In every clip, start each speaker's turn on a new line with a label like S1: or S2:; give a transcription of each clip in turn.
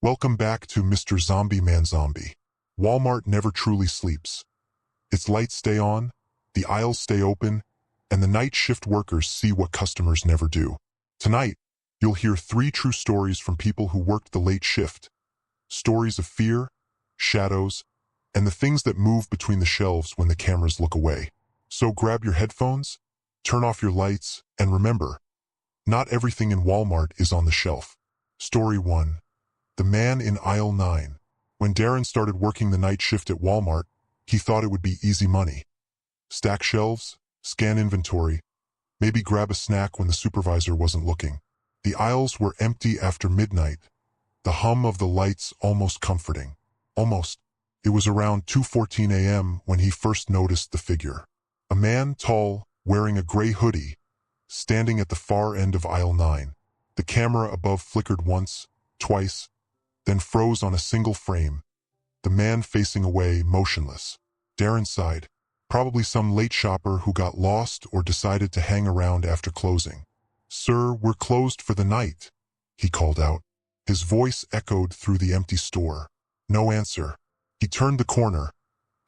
S1: Welcome back to Mr. Zombie. Walmart never truly sleeps. Its lights stay on, the aisles stay open, and the night shift workers see what customers never do. Tonight, you'll hear 3 true stories from people who worked the late shift. Stories of fear, shadows, and the things that move between the shelves when the cameras look away. So grab your headphones, turn off your lights, and remember, not everything in Walmart is on the shelf. Story 1. The man in aisle 9. When Darren started working the night shift at Walmart, he thought it would be easy money. Stack shelves, scan inventory, maybe grab a snack when the supervisor wasn't looking. The aisles were empty after midnight, the hum of the lights almost comforting. Almost. It was around 2:14 a.m. when he first noticed the figure. A man, tall, wearing a gray hoodie, standing at the far end of aisle 9. The camera above flickered once, twice, then froze on a single frame. The man facing away, motionless. Darren sighed. Probably some late shopper who got lost or decided to hang around after closing. "Sir, we're closed for the night," he called out. His voice echoed through the empty store. No answer. He turned the corner.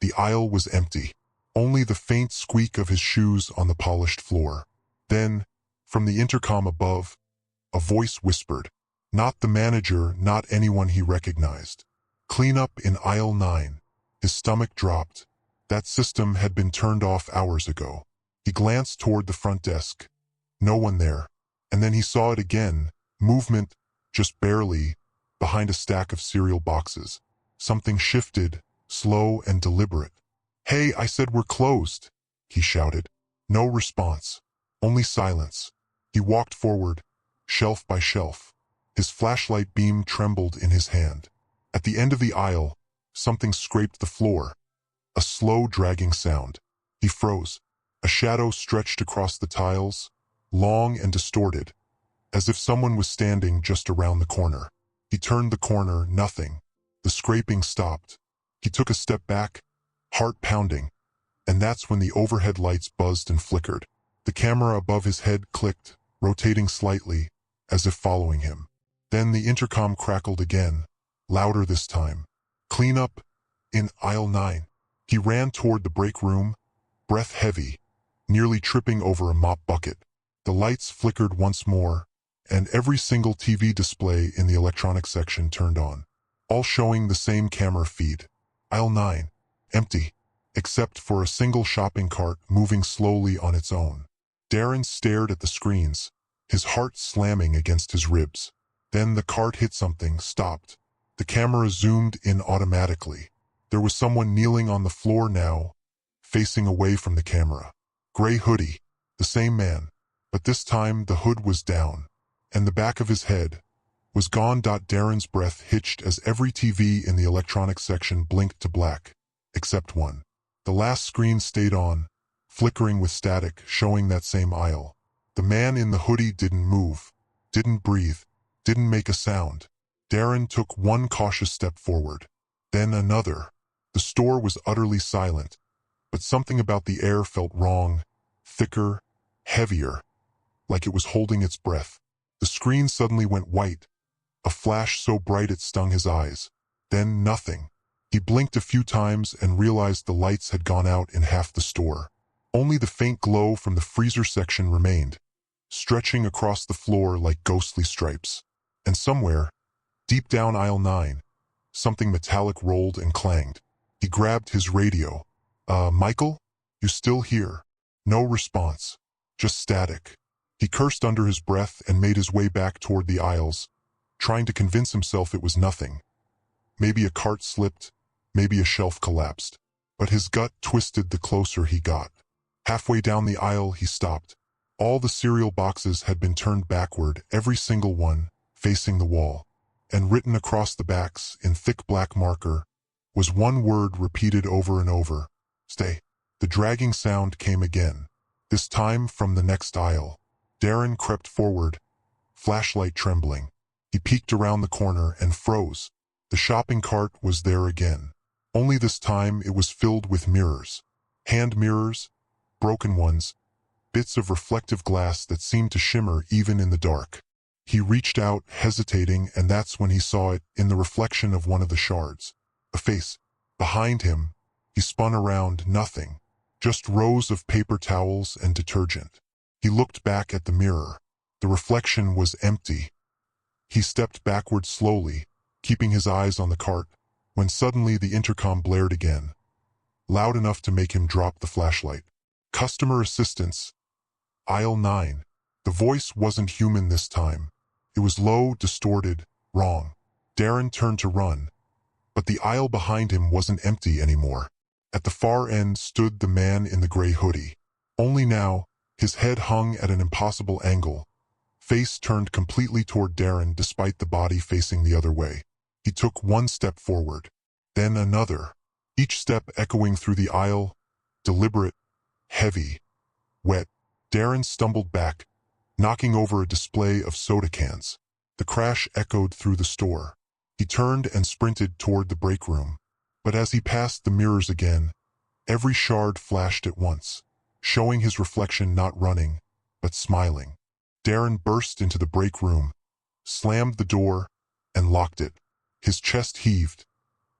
S1: The aisle was empty. Only the faint squeak of his shoes on the polished floor. Then, from the intercom above, a voice whispered. Not the manager, not anyone he recognized. "Clean up in aisle 9. His stomach dropped. That system had been turned off hours ago. He glanced toward the front desk. No one there. And then he saw it again. Movement, just barely, behind a stack of cereal boxes. Something shifted, slow and deliberate. "Hey, I said we're closed," he shouted. No response. Only silence. He walked forward, shelf by shelf. His flashlight beam trembled in his hand. At the end of the aisle, something scraped the floor. A slow, dragging sound. He froze. A shadow stretched across the tiles, long and distorted, as if someone was standing just around the corner. He turned the corner, nothing. The scraping stopped. He took a step back, heart pounding, and that's when the overhead lights buzzed and flickered. The camera above his head clicked, rotating slightly, as if following him. Then the intercom crackled again, louder this time. "Clean up in aisle 9. He ran toward the break room, breath heavy, nearly tripping over a mop bucket. The lights flickered once more, and every single TV display in the electronics section turned on, all showing the same camera feed. Aisle 9, empty, except for a single shopping cart moving slowly on its own. Darren stared at the screens, his heart slamming against his ribs. Then the cart hit something, stopped. The camera zoomed in automatically. There was someone kneeling on the floor now, facing away from the camera. Gray hoodie, the same man, but this time the hood was down, and the back of his head was gone. Darren's breath hitched as every TV in the electronics section blinked to black, except one. The last screen stayed on, flickering with static, showing that same aisle. The man in the hoodie didn't move, didn't breathe, didn't make a sound. Darren took one cautious step forward, then another. The store was utterly silent, but something about the air felt wrong, thicker, heavier, like it was holding its breath. The screen suddenly went white, a flash so bright it stung his eyes. Then nothing. He blinked a few times and realized the lights had gone out in half the store. Only the faint glow from the freezer section remained, stretching across the floor like ghostly stripes. And somewhere, deep down aisle 9, something metallic rolled and clanged. He grabbed his radio. Michael? You still here?" No response. Just static. He cursed under his breath and made his way back toward the aisles, trying to convince himself it was nothing. Maybe a cart slipped, maybe a shelf collapsed. But his gut twisted the closer he got. Halfway down the aisle he stopped. All the cereal boxes had been turned backward, every single one, facing the wall. And written across the backs, in thick black marker, was one word repeated over and over. "Stay." The dragging sound came again, this time from the next aisle. Darren crept forward, flashlight trembling. He peeked around the corner and froze. The shopping cart was there again. Only this time it was filled with mirrors. Hand mirrors, broken ones, bits of reflective glass that seemed to shimmer even in the dark. He reached out, hesitating, and that's when he saw it in the reflection of one of the shards. A face. Behind him, he spun around, nothing. Just rows of paper towels and detergent. He looked back at the mirror. The reflection was empty. He stepped backward slowly, keeping his eyes on the cart, when suddenly the intercom blared again, loud enough to make him drop the flashlight. Customer assistance. Aisle 9. The voice wasn't human this time. It was low, distorted, wrong. Darren turned to run, but the aisle behind him wasn't empty anymore. At the far end stood the man in the gray hoodie. Only now, his head hung at an impossible angle, face turned completely toward Darren despite the body facing the other way. He took one step forward, then another, each step echoing through the aisle, deliberate, heavy, wet. Darren stumbled back, knocking over a display of soda cans. The crash echoed through the store. He turned and sprinted toward the break room. But as he passed the mirrors again, every shard flashed at once, showing his reflection not running, but smiling. Darren burst into the break room, slammed the door, and locked it. His chest heaved.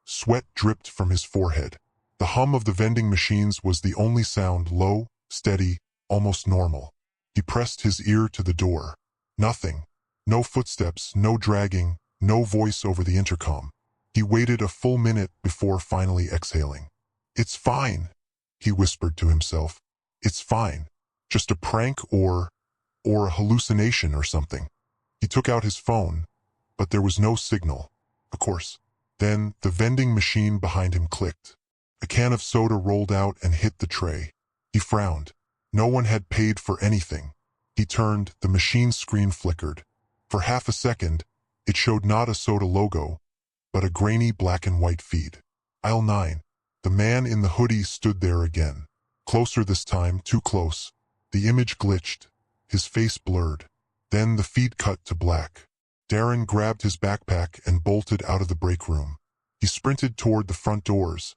S1: Sweat dripped from his forehead. The hum of the vending machines was the only sound, low, steady, almost normal. He pressed his ear to the door. Nothing. No footsteps, no dragging, no voice over the intercom. He waited a full minute before finally exhaling. "It's fine," he whispered to himself. "It's fine. Just a prank or a hallucination or something." He took out his phone, but there was no signal. Of course. Then the vending machine behind him clicked. A can of soda rolled out and hit the tray. He frowned. No one had paid for anything. He turned, the machine screen flickered. For half a second, it showed not a soda logo, but a grainy black and white feed. Aisle 9. The man in the hoodie stood there again. Closer this time, too close. The image glitched, his face blurred. Then the feed cut to black. Darren grabbed his backpack and bolted out of the break room. He sprinted toward the front doors,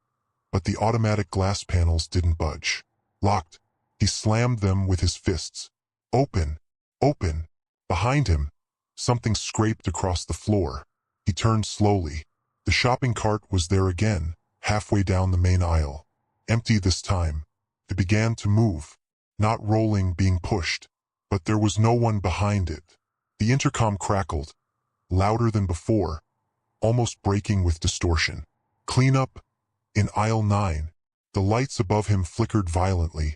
S1: but the automatic glass panels didn't budge. Locked. He slammed them with his fists. Open! Open! Behind him, something scraped across the floor. He turned slowly. The shopping cart was there again, halfway down the main aisle. Empty this time. It began to move. Not rolling, being pushed. But there was no one behind it. The intercom crackled, louder than before, almost breaking with distortion. "Clean up!" In aisle 9. The lights above him flickered violently,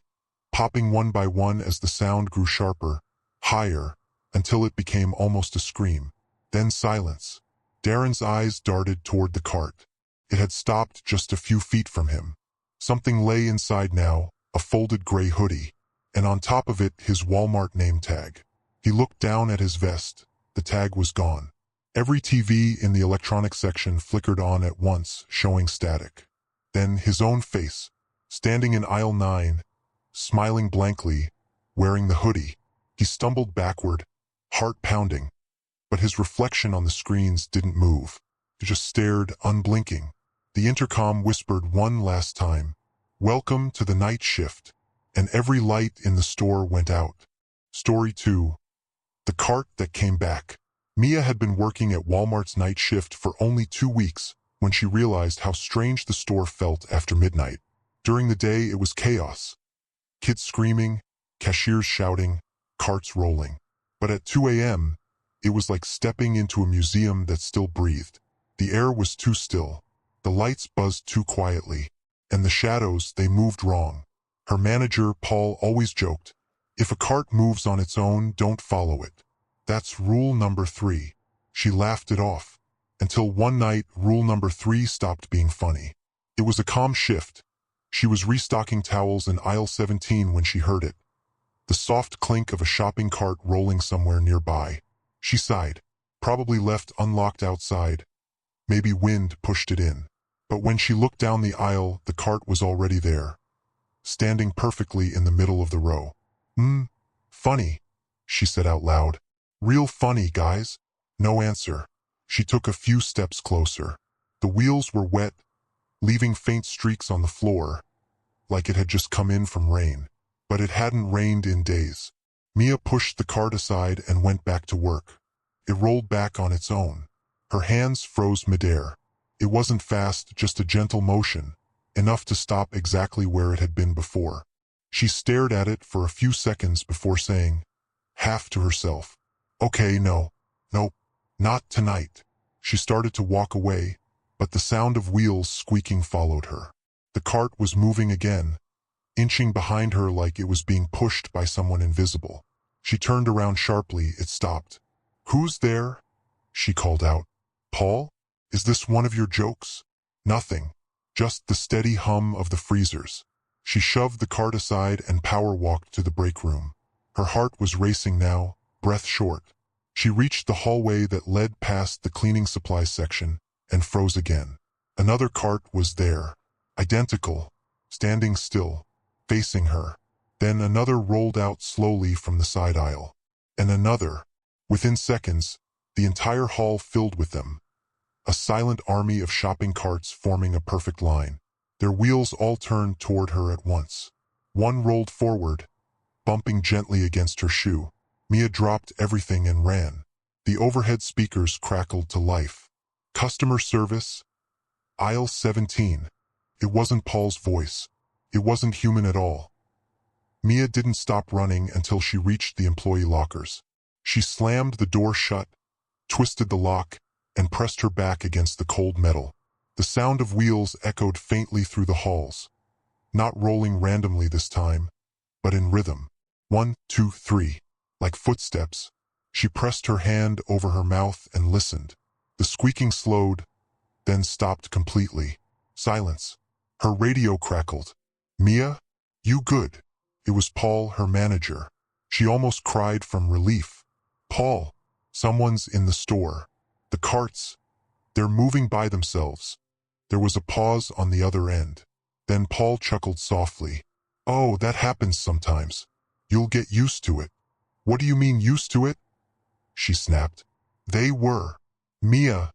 S1: popping one by one as the sound grew sharper, higher, until it became almost a scream. Then silence. Darren's eyes darted toward the cart. It had stopped just a few feet from him. Something lay inside now, a folded gray hoodie, and on top of it his Walmart name tag. He looked down at his vest. The tag was gone. Every TV in the electronics section flickered on at once, showing static. Then his own face, standing in aisle 9, smiling blankly, wearing the hoodie. He stumbled backward, heart pounding, but his reflection on the screens didn't move. It just stared, unblinking. The intercom whispered one last time, "Welcome to the night shift," and every light in the store went out. Story 2. The cart that came back. Mia had been working at Walmart's night shift for only 2 weeks when she realized how strange the store felt after midnight. During the day, it was chaos. Kids screaming, cashiers shouting, carts rolling. But at 2 a.m., it was like stepping into a museum that still breathed. The air was too still. The lights buzzed too quietly. And the shadows, they moved wrong. Her manager, Paul, always joked, "If a cart moves on its own, don't follow it. That's rule number 3. She laughed it off. Until one night, rule number 3 stopped being funny. It was a calm shift. She was restocking towels in aisle 17 when she heard it. The soft clink of a shopping cart rolling somewhere nearby. She sighed. Probably left unlocked outside. Maybe wind pushed it in. But when she looked down the aisle, the cart was already there, standing perfectly in the middle of the row. Funny," she said out loud. "Real funny, guys." No answer. She took a few steps closer. The wheels were wet, leaving faint streaks on the floor, like it had just come in from rain. But it hadn't rained in days. Mia pushed the cart aside and went back to work. It rolled back on its own. Her hands froze midair. It wasn't fast, just a gentle motion, enough to stop exactly where it had been before. She stared at it for a few seconds before saying, half to herself, "Okay, no, not tonight." She started to walk away, but the sound of wheels squeaking followed her. The cart was moving again, inching behind her like it was being pushed by someone invisible. She turned around sharply. It stopped. "Who's there?" she called out. "Paul? Is this one of your jokes?" Nothing. Just the steady hum of the freezers. She shoved the cart aside and power-walked to the break room. Her heart was racing now, breath short. She reached the hallway that led past the cleaning supplies section and froze again. Another cart was there, identical, standing still, facing her. Then another rolled out slowly from the side aisle. And another. Within seconds, the entire hall filled with them. A silent army of shopping carts forming a perfect line. Their wheels all turned toward her at once. One rolled forward, bumping gently against her shoe. Mia dropped everything and ran. The overhead speakers crackled to life. "Customer service, aisle 17. It wasn't Paul's voice. It wasn't human at all. Mia didn't stop running until she reached the employee lockers. She slammed the door shut, twisted the lock, and pressed her back against the cold metal. The sound of wheels echoed faintly through the halls, not rolling randomly this time, but in rhythm. 1, 2, 3, like footsteps. She pressed her hand over her mouth and listened. The squeaking slowed, then stopped completely. Silence. Her radio crackled. "Mia? You good?" It was Paul, her manager. She almost cried from relief. "Paul, someone's in the store. The carts, they're moving by themselves." There was a pause on the other end. Then Paul chuckled softly. "Oh, that happens sometimes. You'll get used to it." "What do you mean used to it?" she snapped. "They were." "Mia,"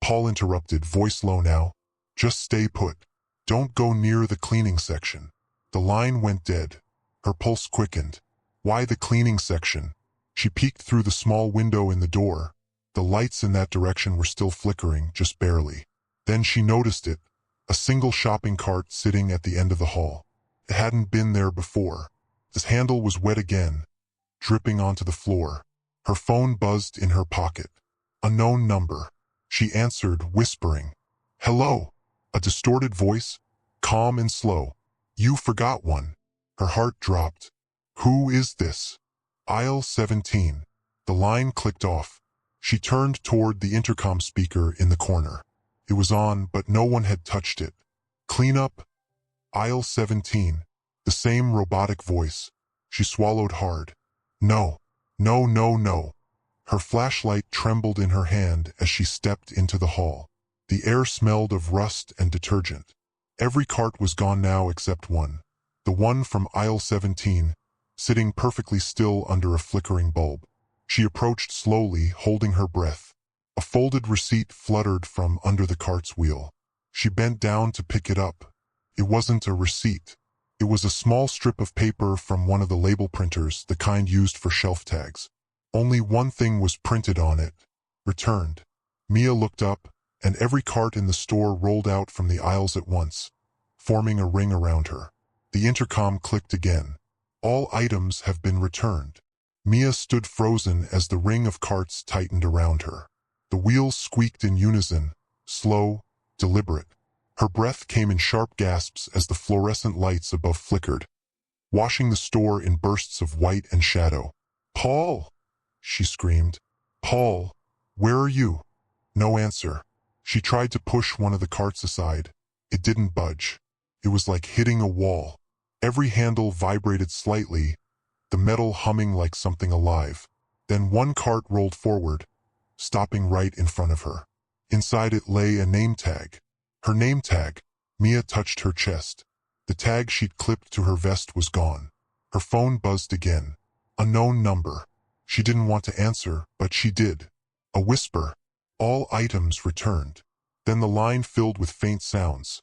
S1: Paul interrupted, voice low now. "Just stay put. Don't go near the cleaning section." The line went dead. Her pulse quickened. Why the cleaning section? She peeked through the small window in the door. The lights in that direction were still flickering, just barely. Then she noticed it, a single shopping cart sitting at the end of the hall. It hadn't been there before. Its handle was wet again, dripping onto the floor. Her phone buzzed in her pocket. Unknown number. She answered, whispering, "Hello." A distorted voice, calm and slow. "You forgot one." Her heart dropped. "Who is this?" "Aisle 17. The line clicked off. She turned toward the intercom speaker in the corner. It was on, but no one had touched it. "Clean up, aisle 17. The same robotic voice. She swallowed hard. "No, no, no, no." Her flashlight trembled in her hand as she stepped into the hall. The air smelled of rust and detergent. Every cart was gone now except one. The one from aisle 17, sitting perfectly still under a flickering bulb. She approached slowly, holding her breath. A folded receipt fluttered from under the cart's wheel. She bent down to pick it up. It wasn't a receipt. It was a small strip of paper from one of the label printers, the kind used for shelf tags. Only one thing was printed on it: returned. Mia looked up, and every cart in the store rolled out from the aisles at once, forming a ring around her. The intercom clicked again. "All items have been returned." Mia stood frozen as the ring of carts tightened around her. The wheels squeaked in unison, slow, deliberate. Her breath came in sharp gasps as the fluorescent lights above flickered, washing the store in bursts of white and shadow. "Paul!" she screamed. "Paul, where are you?" No answer. She tried to push one of the carts aside. It didn't budge. It was like hitting a wall. Every handle vibrated slightly, the metal humming like something alive. Then one cart rolled forward, stopping right in front of her. Inside it lay a name tag. Her name tag. Mia touched her chest. The tag she'd clipped to her vest was gone. Her phone buzzed again. Unknown number. She didn't want to answer, but she did. A whisper. "All items returned." Then the line filled with faint sounds.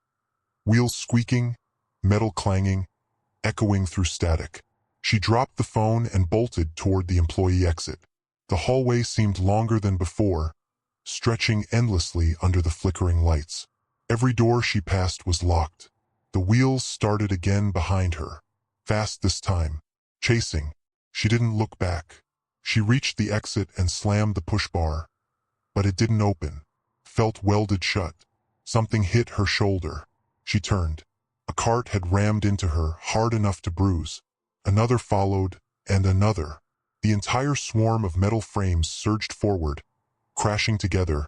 S1: Wheels squeaking, metal clanging, echoing through static. She dropped the phone and bolted toward the employee exit. The hallway seemed longer than before, stretching endlessly under the flickering lights. Every door she passed was locked. The wheels started again behind her. Fast this time. Chasing. She didn't look back. She reached the exit and slammed the push bar. But it didn't open. Felt welded shut. Something hit her shoulder. She turned. A cart had rammed into her, hard enough to bruise. Another followed, and another. The entire swarm of metal frames surged forward, crashing together,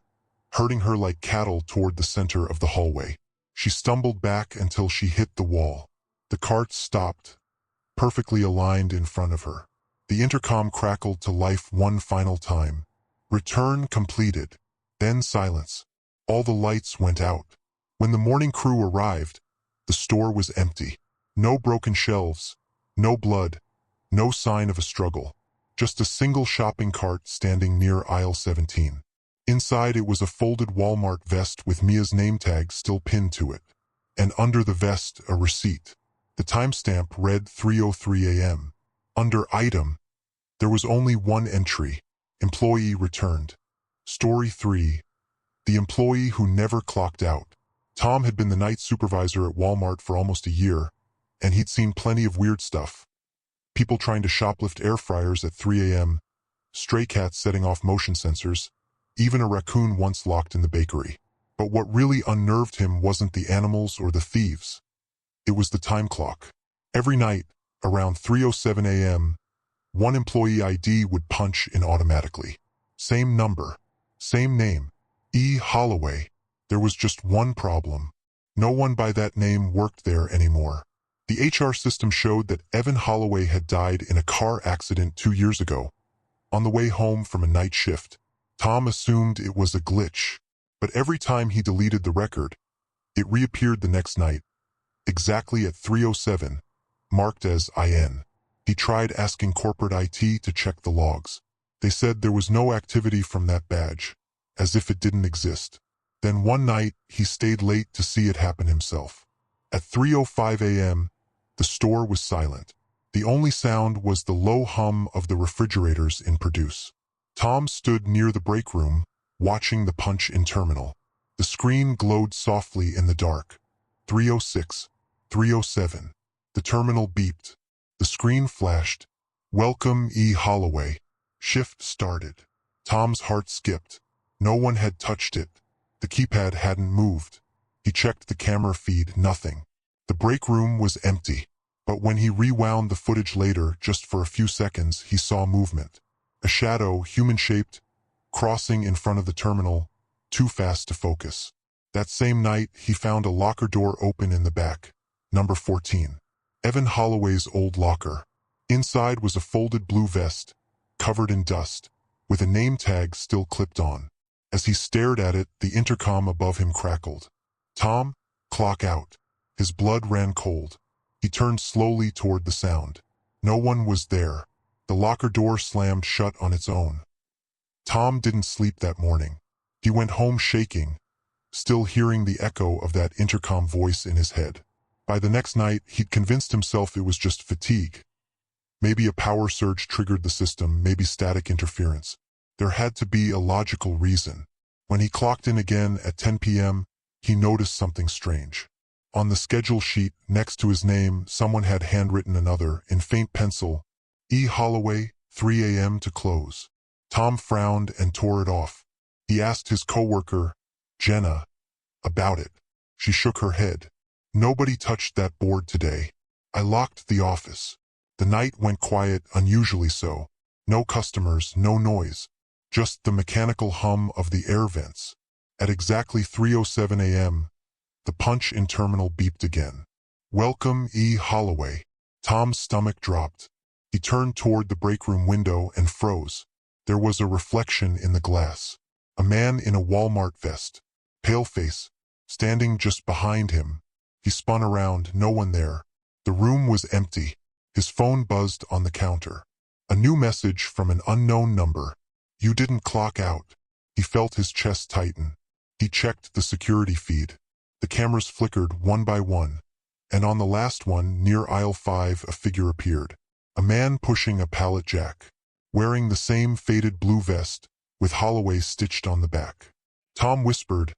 S1: herding her like cattle toward the center of the hallway. She stumbled back until she hit the wall. The cart stopped, perfectly aligned in front of her. The intercom crackled to life one final time. Return completed. Then silence. All the lights went out. When the morning crew arrived, the store was empty. No broken shelves, no blood, no sign of a struggle. Just a single shopping cart standing near aisle 17. Inside it was a folded Walmart vest with Mia's name tag still pinned to it. And under the vest, a receipt. The timestamp read 3:03 a.m. Under item, there was only one entry. Employee returned. Story 3. The employee who never clocked out. Tom had been the night supervisor at Walmart for almost a year, and he'd seen plenty of weird stuff. People trying to shoplift air fryers at 3 a.m., stray cats setting off motion sensors, even a raccoon once locked in the bakery. But what really unnerved him wasn't the animals or the thieves. It was the time clock. Every night, around 3:07 a.m., one employee ID would punch in automatically. Same number, same name, E. Holloway. There was just one problem. No one by that name worked there anymore. The HR system showed that Evan Holloway had died in a car accident 2 years ago. On the way home from a night shift, Tom assumed it was a glitch. But every time he deleted the record, it reappeared the next night, exactly at 3:07, marked as IN. He tried asking corporate IT to check the logs. They said there was no activity from that badge, as if it didn't exist. Then one night, he stayed late to see it happen himself. At 3:05 a.m., the store was silent. The only sound was the low hum of the refrigerators in produce. Tom stood near the break room, watching the punch-in terminal. The screen glowed softly in the dark. 3:06, 3:07. The terminal beeped. The screen flashed. Welcome, E. Holloway. Shift started. Tom's heart skipped. No one had touched it. The keypad hadn't moved. He checked the camera feed, nothing. The break room was empty. But when he rewound the footage later, just for a few seconds, he saw movement. A shadow, human-shaped, crossing in front of the terminal, too fast to focus. That same night, he found a locker door open in the back. Number 14. Evan Holloway's old locker. Inside was a folded blue vest, covered in dust, with a name tag still clipped on. As he stared at it, the intercom above him crackled. Tom, clock out. His blood ran cold. He turned slowly toward the sound. No one was there. The locker door slammed shut on its own. Tom didn't sleep that morning. He went home shaking, still hearing the echo of that intercom voice in his head. By the next night, he'd convinced himself it was just fatigue. Maybe a power surge triggered the system, maybe static interference. There had to be a logical reason. When he clocked in again at 10 p.m., he noticed something strange. On the schedule sheet, next to his name, someone had handwritten another, in faint pencil, E. Holloway, 3 a.m. to close. Tom frowned and tore it off. He asked his coworker, Jenna, about it. She shook her head. Nobody touched that board today. I locked the office. The night went quiet, unusually so. No customers, no noise. Just the mechanical hum of the air vents. At exactly 3:07 a.m., the punch-in terminal beeped again. Welcome, E. Holloway. Tom's stomach dropped. He turned toward the break room window and froze. There was a reflection in the glass. A man in a Walmart vest, pale face, standing just behind him. He spun around, no one there. The room was empty. His phone buzzed on the counter. A new message from an unknown number. You didn't clock out. He felt his chest tighten. He checked the security feed. The cameras flickered one by one, and on the last one, near aisle 5, a figure appeared. A man pushing a pallet jack. wearing the same faded blue vest with Holloway stitched on the back. Tom whispered,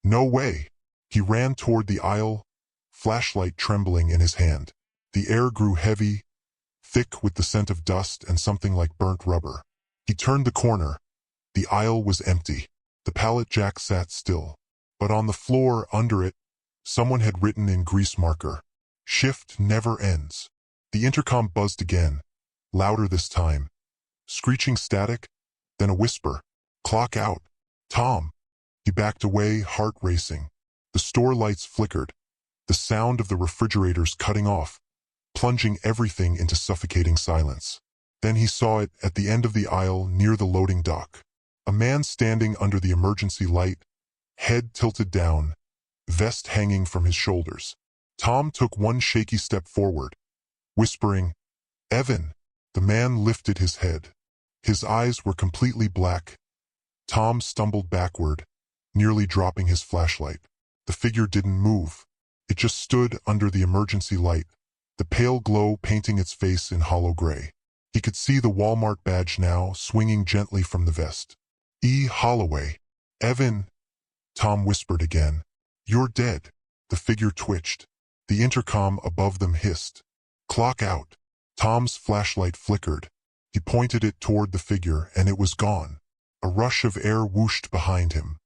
S1: "No way." He ran toward the aisle, flashlight trembling in his hand. The air grew heavy, thick with the scent of dust and something like burnt rubber. He turned the corner. The aisle was empty. The pallet jack sat still. But on the floor under it, someone had written in grease marker, "Shift never ends." The intercom buzzed again, louder this time. Screeching static, then a whisper, "Clock out." "Tom." He backed away, heart racing. The store lights flickered, the sound of the refrigerators cutting off, plunging everything into suffocating silence. Then he saw it at the end of the aisle near the loading dock. A man standing under the emergency light, head tilted down, vest hanging from his shoulders. Tom took one shaky step forward, whispering, "Evan." The man lifted his head. His eyes were completely black. Tom stumbled backward, nearly dropping his flashlight. The figure didn't move. It just stood under the emergency light, the pale glow painting its face in hollow gray. He could see the Walmart badge now, swinging gently from the vest. "E. Holloway." "Evan," Tom whispered again. "You're dead." The figure twitched. The intercom above them hissed, "Clock out." Tom's flashlight flickered. He pointed it toward the figure, and it was gone. A rush of air whooshed behind him.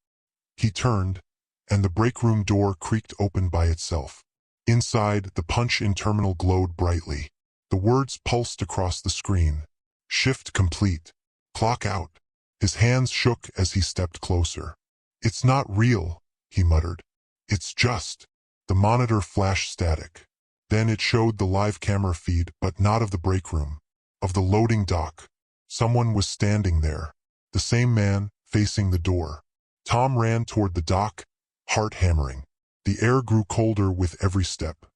S1: He turned, and the break room door creaked open by itself. Inside, the punch-in terminal glowed brightly. The words pulsed across the screen. "Shift complete. Clock out." His hands shook as he stepped closer. "It's not real," he muttered. "It's just." The monitor flashed static. Then it showed the live camera feed, but not of the break room, of the loading dock. Someone was standing there, the same man, facing the door. Tom ran toward the dock, heart hammering. The air grew colder with every step.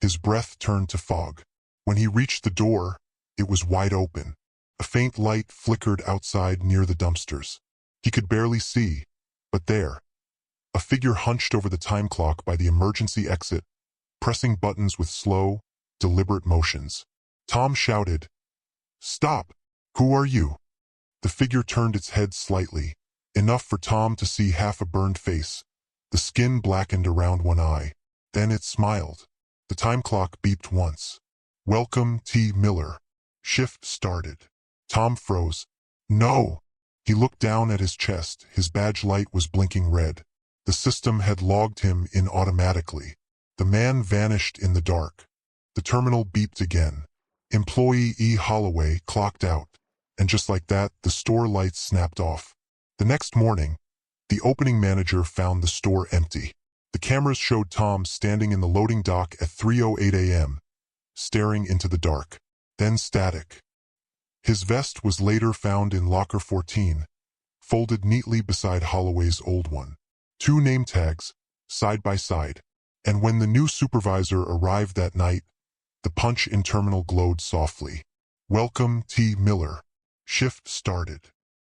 S1: His breath turned to fog. When he reached the door, it was wide open. A faint light flickered outside near the dumpsters. He could barely see, but there, a figure hunched over the time clock by the emergency exit, pressing buttons with slow, deliberate motions. Tom shouted, "Stop! Who are you?" The figure turned its head slightly, enough for Tom to see half a burned face. The skin blackened around one eye. Then it smiled. The time clock beeped once. "Welcome, T. Miller." Shift started. Tom froze. "No!" He looked down at his chest. His badge light was blinking red. The system had logged him in automatically. The man vanished in the dark. The terminal beeped again. Employee E. Holloway clocked out. And just like that, the store lights snapped off. The next morning, the opening manager found the store empty. The cameras showed Tom standing in the loading dock at 3:08 a.m., staring into the dark. Then static. His vest was later found in locker 14, folded neatly beside Holloway's old one. 2 name tags, side by side. And when the new supervisor arrived that night, the punch-in terminal glowed softly. "Welcome, T. Miller." Shift started.